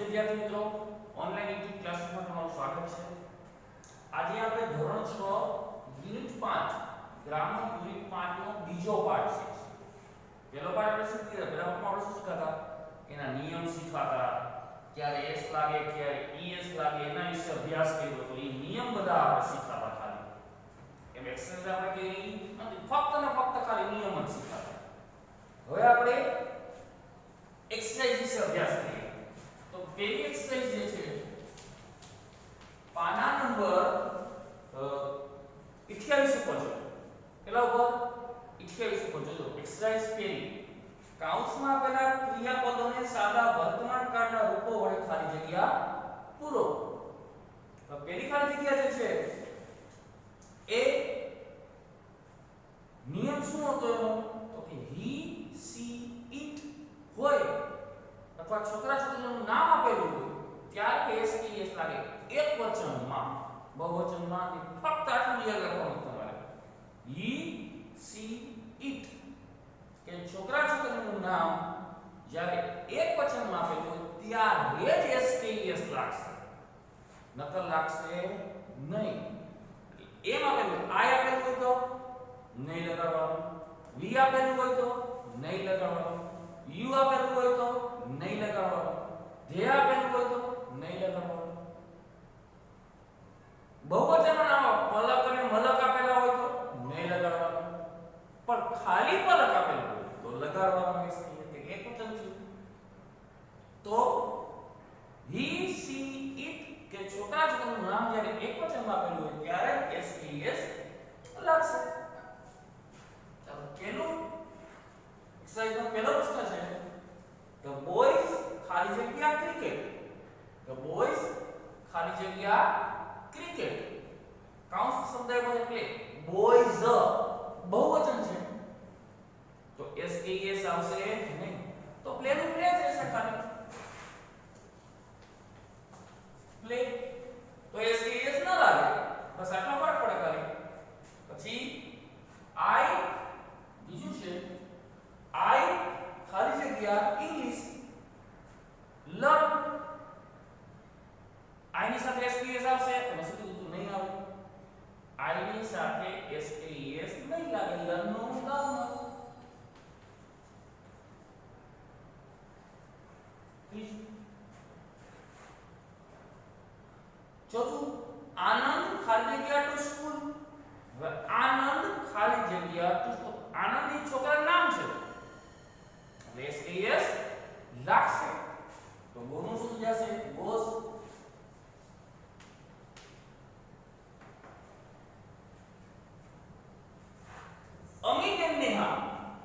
વિદ્યાર્થી મિત્રો, online YouTube ક્લાસમાં તમારું સ્વાગત છે. આજે આપણે ધોરણ 6 યુનિટ 5 ગ્રામર યુનિટ 5 નો બીજો પાઠ શીખીશું. પહેલો પાઠ આપણે શું કર્યો? પહેલા પાઠમાં આપણે શું શીખ્યા હતા? એના નિયમ શીખ્યા હતા. ક્યારે s લાગે, ક્યારે es લાગે એના વિશે અભ્યાસ કર્યો તો એ નિયમ બધા આપણે શીખ્યા હતા ખાલી. એમ એક્સરસાઇઝ આપણે કરી નથી, ફક્ત ને ફક્ત ખાલી નિયમ જ શીખ્યા હતા. હવે આપણે एक्सरसाइज से अभ्यास करिए. तो पहली एक्सरसाइज જે છે પાના નંબર 28 ઉપર છે. કેટલા ઉપર? 28 ઉપર જોજો. એક્સરસાઇજ પહેલી કૌંસમાં આપેલા ક્રિયાપદોને સાદા વર્તમાન કાળના રૂપો વડે ખાલી જગ્યા પૂરો. તો પહેલી ખાલી જગ્યા જે છે એ નિયમ શું હતો એનો? તો કે he she it હોય અથવા છોકરા છોકરીનું નામ આપેલું હોય ત્યારે s કે s લાગે એક વચનમાં, બહુવચનમાં ફક્ત આટલું યાદ રાખવાનું તમારે. he she it કે છોકરા છોકરીનું નામ જ્યારે એક વચનમાં આપેલું હોય ત્યારે જ s કે s લાગશે, નકર લાગશે નહીં. એમ આપેલું I આપેલું હોય તો નહીં લગાડવાનું, v આપેલું હોય તો નહીં લગાડવાનું, u આપેલું હોય તો નહીં લગાડવાનું, they આપેલું હોય તો નહીં લગાડવાનું. બહુવચનના નામ પલક અને મલક આપેલા હોય તો નહીં લગાડવાનું, પણ ખાલી પલક આપેલું હોય તો લગાડવાનું. એટલે એક વચન છે તો he she it કે છોકરા છોકરીનું નામ જ્યારે એક વચનમાં આપેલું હોય ત્યારે s કે s લાગશે. ચાલો પહેલું एक्सरसाइज में पहला प्रश्न है द बॉयज खाली जगह क्रिकेट. द बॉयज खाली जगह क्रिकेट काउंस शब्द है बोले प्ले. बॉयज बहुवचन है तो s के s આવશે નહીં, તો પ્લે નું પ્લે જશે ખાલી પ્લે, તો s કે s ના લાગે, બસ આટલો ફરક પડે ખાલી. પછી I બીજું છે I ખાલી જગ્યા ઇંગ્લિશ લર્ન. I ની સાથે s કે s આવશે તો શું કીધું નહીં આવે. I ની સાથે s કે s નહીં લાગે, લર્ન નો લર્ન. ચોથું આનંદ ખાલી જગ્યા ટુ સ્કૂલ. હવે આનંદ ખાલી જગ્યા ટુ સ્કૂલ, આનંદ એ છોકરાનું નામ છે એટલે s કે s લાગશે. તો બોનું શું જશે? બોસ. અમિત અને નેહા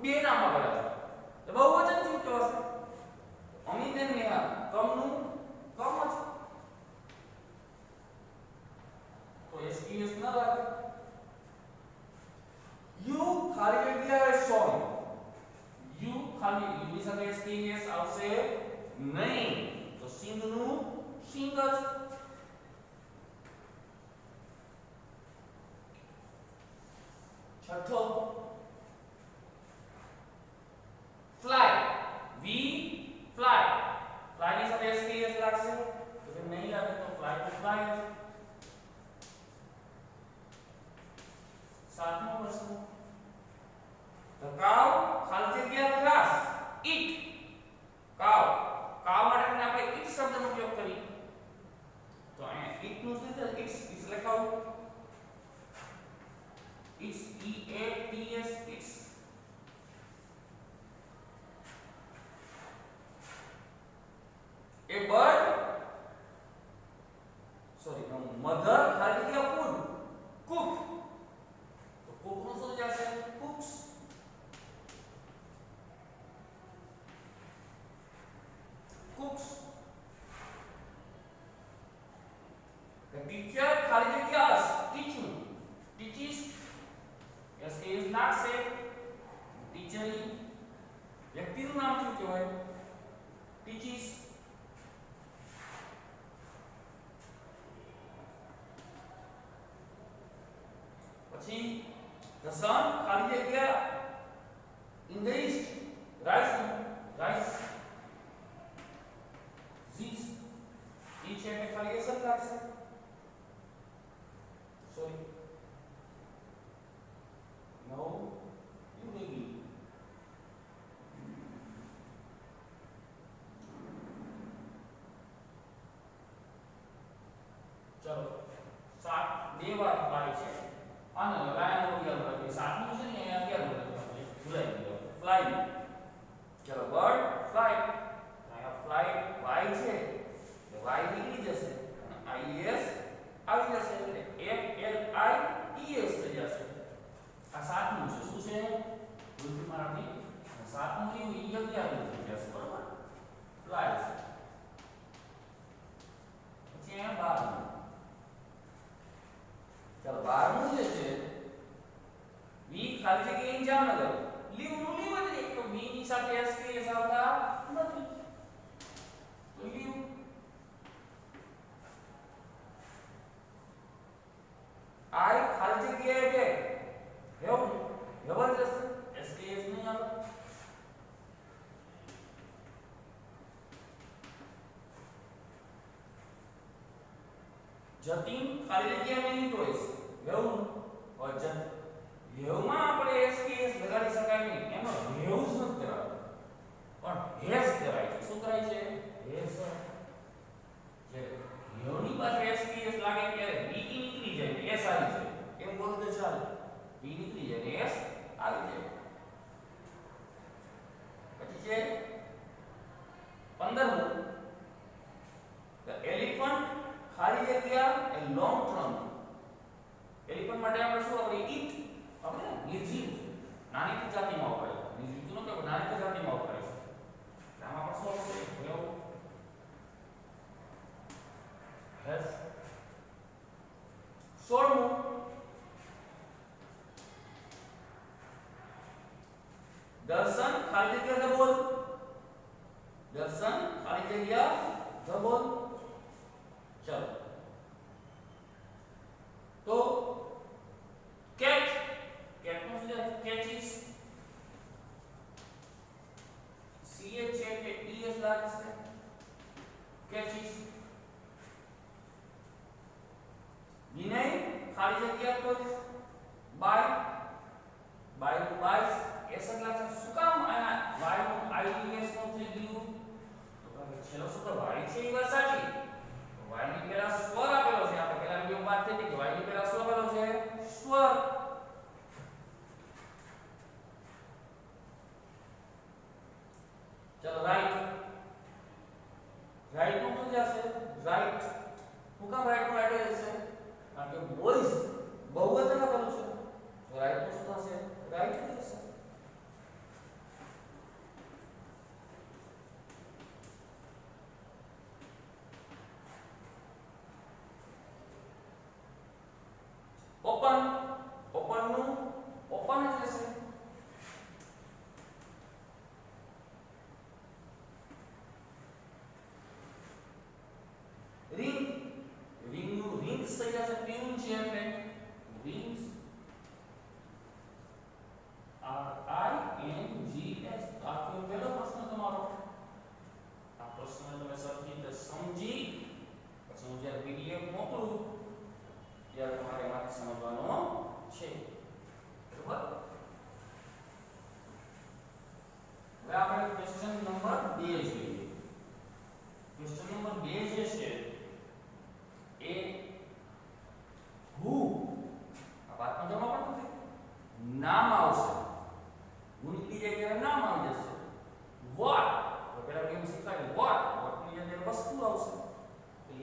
બે નામ આપેલા છે તો બહુવચન શું કહેવાશે? અમિત અને નેહા કમનું કમ જ તો s કે s ના લાગે. યુ ખાલી જગ્યા સોંગ. યુ ખાલી યુ ની સાથે s કે s આવશે નહીં, તો સિંગ નું સિંગ જ. છઠ્ઠો ફ્લાય. વી ફ્લાય, ફ્લાય ની સાથે s કે s લાગશે તો નહીં લાગે, તો ફ્લાય ટુ ફ્લાય. સાતમો પ્રશ્ન the cow ખાલી જગ્યા grass eat. cow cow માટે આપણે eat શબ્દનો ઉપયોગ કરી તો અહીંયા eat નું શું છે? it's લખાવું it's e a t s it's. a bird sorry mother ખાલી જગ્યા food cook. તો cook નું શું જશે? cooks. cooks. The teacher ખાલી જગ્યા us teaching teaches s કે s લાગશે. ટીચર વ્યક્તિનું નામ શું કહેવાય? teaches. પછી the sun ખાલી જગ્યા in the east rice rice. This મારાથી સાતમું લીધું ઈ 11 થઈ જશે બરોબર ટ્વાઇસ પછી અહીંયા 12 ચાલો 12 જે છે વી ખાલી જગ્યા ઇન જામનગર લીવ નું લીવ જ એક તો વી ની સાથે એસકેએસ આવતા નથી તો લીવ આઈ ખાલી જગ્યાએ બે હેવ જબરદસ્ત એસકેએસ નહીં આવે જતીન ખાલી જગ્યા મેની ચોઈસ હેવ ઓર જત હેવમાં આપણે એસકેએસ લગાડી શકાય નહીં એમાં હેવ જ નથી કરાવતું પણ હેસ કરાય છે શું કરાય છે હેસ જે હેવની પાસે એસકેએસ લાગે ત્યારે બી નીકળી જાય એસ આવી જાય એમ બોલો તો ચાલે બી નીકળી જાય ને એસ આવી જાય પછી છે 15મું the elephant ખાલી જગ્યા એ લોંગ ટર્મ એલિફન્ટ માટે આપણે શું આપણે ઈટ આપણે નિર્જીવ નાની જાતિમાં વપરાય નિર્જીવ નો કે નાની જાતિમાં વપરાય છે આમાં પણ શું આવશે હેવ હેસ 16મું દર્શન ખાલી જગ્યા ડબલ દર્શન ખાલી જગ્યા ડબલ चलो तो कैट कैट નો શું છે કેચીસ સી એચ છે કે ઈ એસ લાગશે કેચીસ વિનય ખાલી જગ્યા તો બાય બાય નું બાય એસ લાગશે શું કામ આયા બાય નું આઈએસ નો થઈ ગયું તો છેલ્લો સૂત્ર બાય છે એ વાત સાચી y ની પહેલા સ્વર આપેલો છે આપણે પહેલા વિડિયોમાં વાત થઈ હતી કે y ની પહેલા શું આપેલો છે સ્વર ચલો રાઈટ રાઈટ નું શું જશે રાઈટ હું કામ રાઈટ નું એડ જશે કારણ કે બોયઝ બહુવચન આપેલું છે તો રાઈટ નું શું થશે રાઈટ થશે ઓપન ઓપન નું ઓપન જ રહેશે રિંગ રિંગ નું રિંગ્સ થઈ જશે ટ્યુન છે એટલે rings R I N G S આ તો પહેલો પ્રશ્ન તમારો આ પ્રશ્ન તમે સરખી રીતે સમજી પછી હું જ્યારે પીડીએફ મોકલું ત્યારે તમારે વાત સમજવાનો છે બરાબર હવે આપણે ક્વેશ્ચન નંબર 2 જોઈએ ક્વેશ્ચન નંબર 2 જે છે એ હુ આ વાતમાં જમા પણ નથી નામ આવશે હુ નીકળી જાય ત્યારે નામ આવી જશે વોટ તો પેલા કેમ શીખાય વોટ ની અંદર વસ્તુ આવશે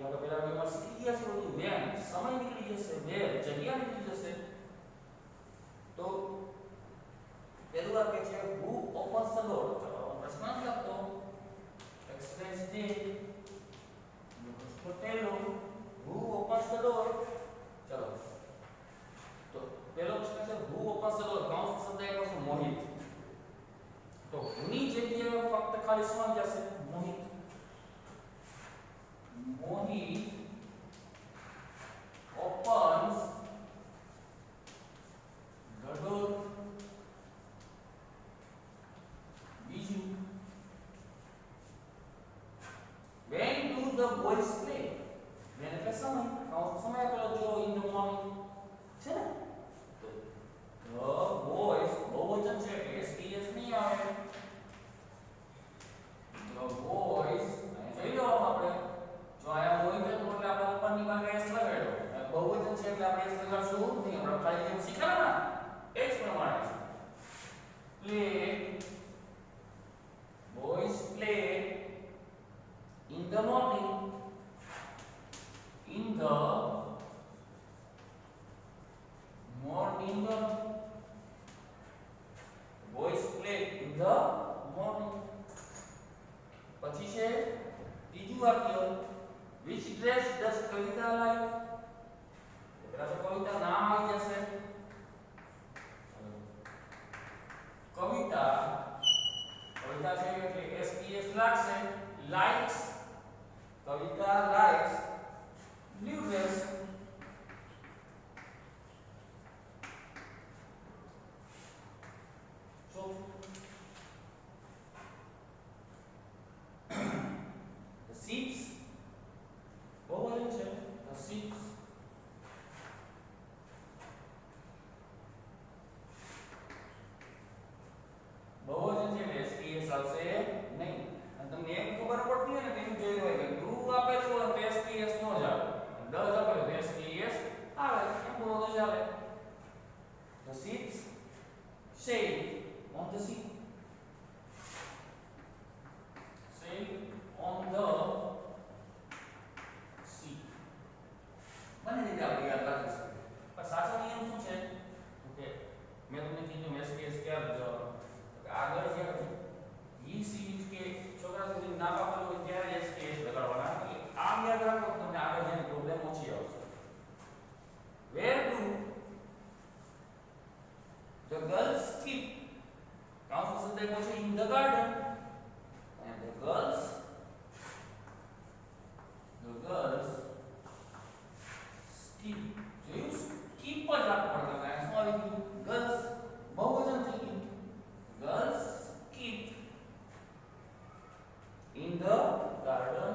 આપણે પેલા વિડિયોમાં શીખી ગયા છે બધું વેન સમય નીકળી જશે વેર જગ્યા નીકળી જશે તો પેલું વાક્ય છે હુ ઓપન્સ ધ ડોર ચલો પ્રશ્ન લખતો એક્સપ્રેસ ડે પેલો હુ ઓપન્સ ધ ડોર ચલો તો પેલો પ્રશ્ન છે હુ ઓપન્સ ધ ડોર કૌંસ શબ્દ એક છે મોહિત તો હુની જગ્યાએ ફક્ત ખાલી શું આવી જશે મોહિત Mohit opens the door. બીજું when do the boys play when એટલે સમય સમય આપેલો જો in the morning છે ને તો the boys બહુવચન છે એસ નહીં આવે the boys જોઈ લો આપણે જો આયા મોહિત એટલે આપણે ઉપરની ભાગે એસ લગાડ્યો બહુવચન છે એટલે આપણે એસ લગાડશું નહીં આપણે ખાલી જેમ શીખ્યા ને એ જ પ્રમાણે છે play boys play in the morning in the morning boys play the morning. પછી છે ત્રીજું વાક્ય, which dress does Kavita like? પેલા તો કવિતા નામ આવી જશે. કવિતા કવિતા છે એટલે SPS લાગશે. likes, Kavita likes blue dress. So the sheeps, બહુવચન છે. the sheeps બહુવચન છે એટલે SPS આવશે નહીં. અને તમને એમ ખબર પડતી હોય ને તેમ જોયું હોય કે ડુ આપેલું હોય તો SPS નો જ આવે, ડઝ આપેલું તો SPS આવે, એમ બોલો તો ચાલે. the sheeps sail on the sea. sail on the sea. બંને રીતે આપણે યાદ રાખી શકીએ. પણ સાચો નિયમ શું છે? ઓકે, મેં તમને કીધું SPS ક્યારે જ આગળ જ્યારે ઈ સીરીઝ કે છોકરા સુધી નામ આપેલું હોય ત્યારે SPS લગાડવાના. એટલે આમ યાદ રાખો તો તમને આગળ જઈને પ્રોબ્લેમ ઓછી આવશે. where do the girls skip? કાઉન્સ સંદેશ છે in the garden. and the girls skip. જોયું, skip જ રાખવું પડે. કારણ શું આવી ગયું? girls બહુવચન થઈ ગયું. girls skip in the garden.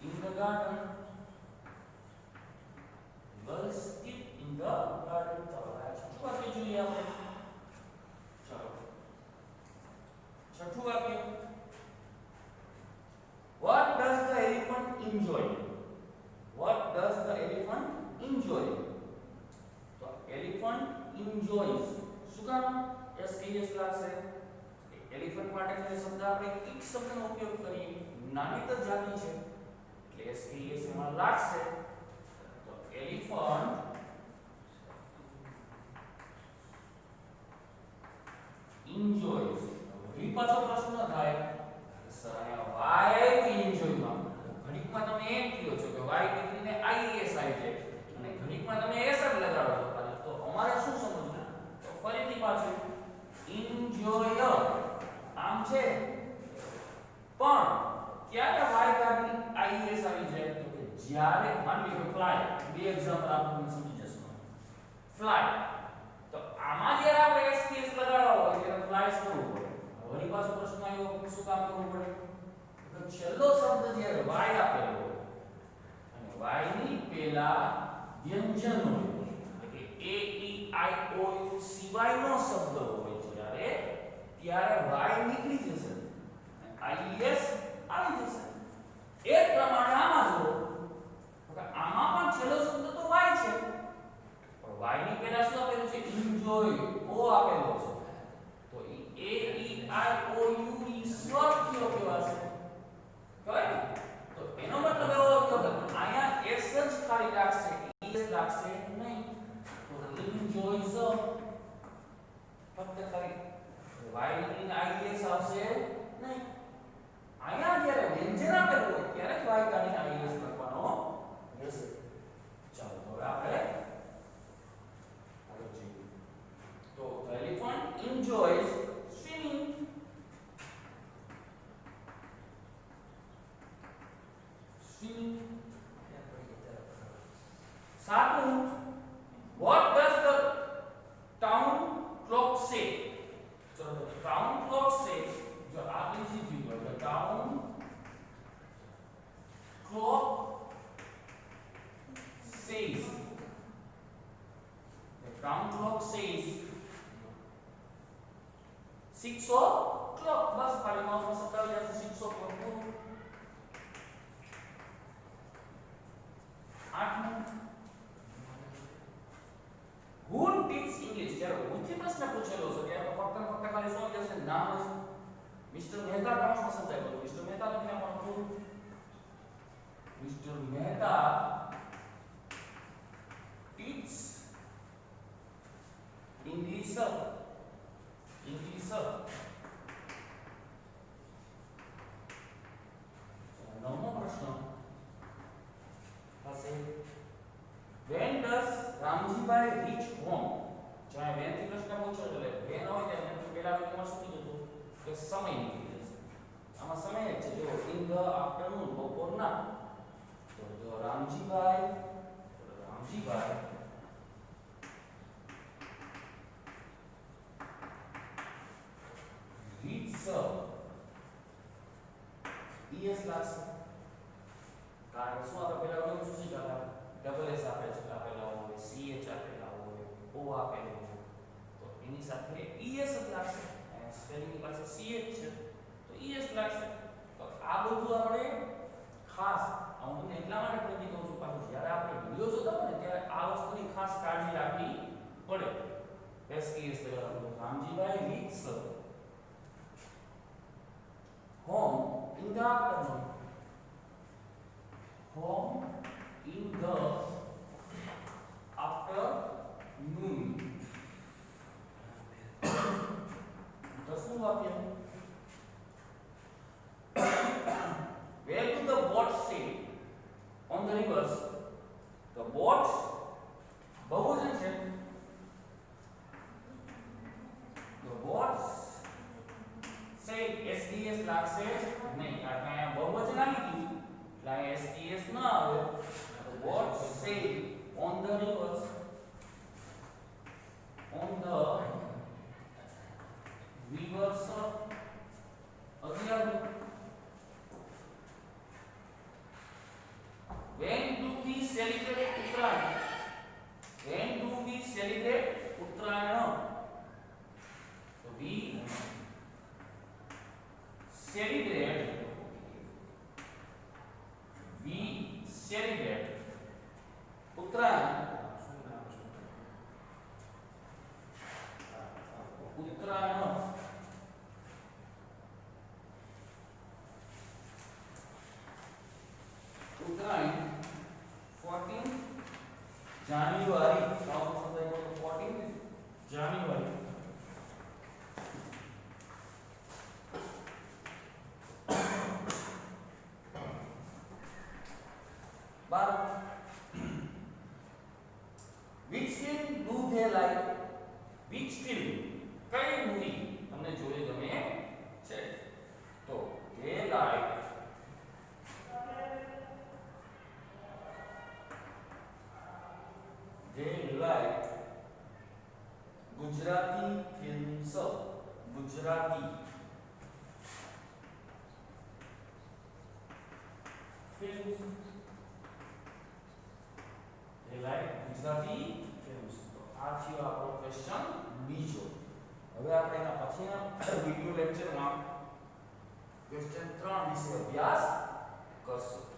in the garden. girls skip in the garden. ચાલો આ છઠ્ઠું વાક્ય જોઈએ આપણે. ચાલો છઠ્ઠું વાક્ય, what does the elephant enjoy? what does the elephant enjoy? તો elephant enjoys શું કામ SPS લાગશે? એલિફન્ટ માટે જે શબ્દ આપણે એક શબ્દનો ઉપયોગ કરીએ, નાની જાતિ છે એટલે SPS એમાં લાગશે. તો એલિફન્ટ enjoys. વળી પાછો પ્રશ્ન થાય સર અહીંયા why enjoy માં ઘડીકમાં તમે એમ કહો છો કે y નીકળીને IES આવી જાય અને ઘડીકમાં તમે s જ લગાડો છો ખાલી. તો અમારે શું સમજવું? તો ફરીથી પાછું enjoy આમ છે પણ ક્યારે y કાઢી IES આવી જાય? તો કે જ્યારે માની લો ફ્લાય, બે એક્ઝામ્પલ આપણને સમજી જશો. ફ્લાય તો આમાં જ્યારે આપણે SPS લગાડવા હોય ત્યારે ફ્લાય કરવું પડે. વળી પાછો પ્રશ્ન આવ્યો શું કામ કરવું પડે? તો છેલ્લો શબ્દ જ્યારે y આપેલો હોય અને y ની પહેલા વ્યંજન હોય એટલે કે A E I O U સિવાયનો શબ્દ હોય ત્યારે y નીકળી જશે અને IES આવી જશે. એ પ્રમાણે આમાં જુઓ તો આમાં પણ છેલ્લો શબ્દ તો y છે પણ y ની પહેલા શું આપેલું છે? enjoy ઓ આપેલો છે. તો A E I O U E સ્વરથીઓ કહેવાશે. કહેવાય ને? તો એનો મતલબ એવો થયો કે અહીંયા s જ ખાલી લાગશે, es લાગશે નહીં. તો enjoys ફક્ત ખાલી y નીકળીને IES આવશે નહીં. અહીંયા જ્યારે વ્યંજન આપેલું હોય ત્યારે જ y કાઢીને IES લખવાનો રહેશે. ચાલો હવે આપણે આગળ જોઈએ. તો the elephant enjoys swimming. swimming. સાતમું, what does the town clock say? चलो the town clock says, जो आगे से भी बोल the town clock says, the town clock says 6 o'clock. बस खाली माउस में सत्ता हो जाए 6 o'clock. आठमું, who teaches English? જ્યારે ઉથી પ્રશ્ન પૂછેલો છે ત્યારે ફક્ત ખાલી શું જશે? નામ જ. મિસ્ટર મહેતા કાઉન્સમાં સમજાય તો મિસ્ટર મહેતા લખીને પણ mister Mehta teaches English. English નવમો પ્રશ્ન થશે when does Ramjibhai reach home જ્યાં when થી પ્રશ્ન પૂછો એટલે when હોય ત્યારે પહેલા વાક્યમાં શું કીધું હતું કે સમય નીકળી જશે આમાં સમય જ છે જો in the afternoon બપોરના તો જો રામજીભાઈ reads es લાગશે કારણ કે શું આપણે પહેલા વાક્યમાં શું શીખ્યા ડબલ એસ આપેલા હોય ch આપેલા હોય o આપેલો હોય તો એની સાથે es જ લાગશે સ્પેલિંગ ની પાસે ch છે તો es લાગશે તો આ બધું આપણે ખાસ હું તમને એટલા માટે પ્રતિ કહું છું પાછું જ્યારે આપણે વિડિયો જોતા હોય ને ત્યારે આ વસ્તુની ખાસ કાળજી રાખવી પડે S Ramjibhai reads home in the afternoon home in the afternoon દસમું વાક્ય where do the boats sail on the rivers the boats બહુવચન છે the boats sail sds લાગશે નહીં કારણ કે અહીંયા બહુવચન આવી ગયું એટલે અહીંયા sds ન આવે the boats sail on the rivers અગિયાર when do we celebrate Uttarayan Uttarayan so we celebrate Uttarayan Uttarayan 14 January 14 January which film do they like which film કઈ મૂવી તમને જોઈ ગમે છે તો they like Gujarati films Gujarati films they like Gujarati films તો આ થયો આપણો ક્વેશ્ચન બીજો હવે આપણે એના પછીના વિડિયો લેક્ચરમાં ક્વેશ્ચન 3 વિશે અભ્યાસ કરશું